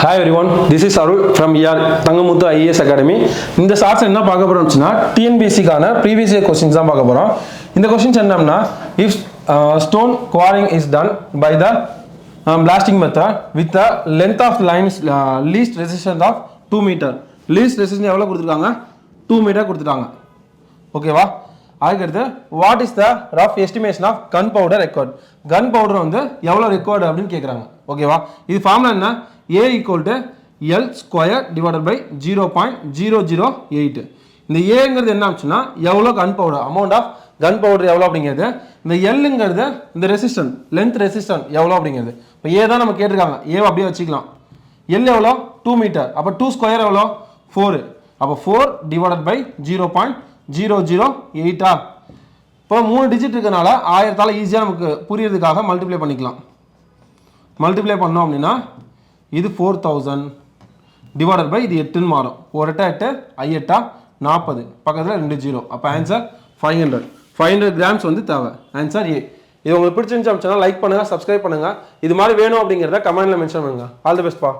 Hi everyone, this is Arul from ER Tangamuthu IAS Academy. இந்த shorts என்ன பார்க்க போறோம்னா TNPSC கான previous year questions தான் பார்க்க போறோம். இந்த questions என்னன்னா if stone quarrying is done by the blasting method with the length of lines least resistance of 2 meter. Least resistance எவ்வளவு கொடுத்திருக்காங்க? 2 meter கொடுத்துட்டாங்க. ஓகேவா? அதுக்கு what is the rough estimation of gunpowder record? Gunpowder வந்து எவ்வளவு record அப்படினு கேக்குறாங்க. ஓகேவா? இது ஃபார்முலா என்ன? A equal to L square divided by 0.008. இந்த Aங்கிறது என்ன ஆச்சுன்னா எவ்வளவு gunpowder amount of gunpowder எவ்வளவு அப்படிங்கிறது, இந்த Lங்கிறது இந்த resistance length resistance எவ்வளவு அப்படிங்கிறது. இப்போ A தான் நம்ம கேட்டிருக்காங்க, A அப்படியே வச்சுக்கலாம். L எவ்வளவு 2 மீட்டர், அப்ப 2 ஸ்கொயர் எவ்வளவு 4, அப்ப 4 divided by 0.008 ஆ. இப்போ 3 டிஜிட் இருக்கனால 1000 ஆல ஈஸியா நமக்கு புரியறதுக்காக மல்டிப்ளை பண்ணிக்கலாம். மல்டிப்ளை பண்ணோம் அப்படினா இது 4000 divided by இது 8 ன்னு மாறும். 1 8 8 8 40 பக்கத்துல 2 0. அப்ப ஆன்சர் 500 கிராம்ஸ் வந்து தேவை. Answer A. இது உங்களுக்கு பிடிச்சிருந்துச்சு அப்படினா லைக் பண்ணுங்க, Subscribe பண்ணுங்க. இது மாதிரி வேணும் அப்படிங்கறத கமெண்ட்ல மென்ஷன் பண்ணுங்க. ஆல் தி பெஸ்ட் பா.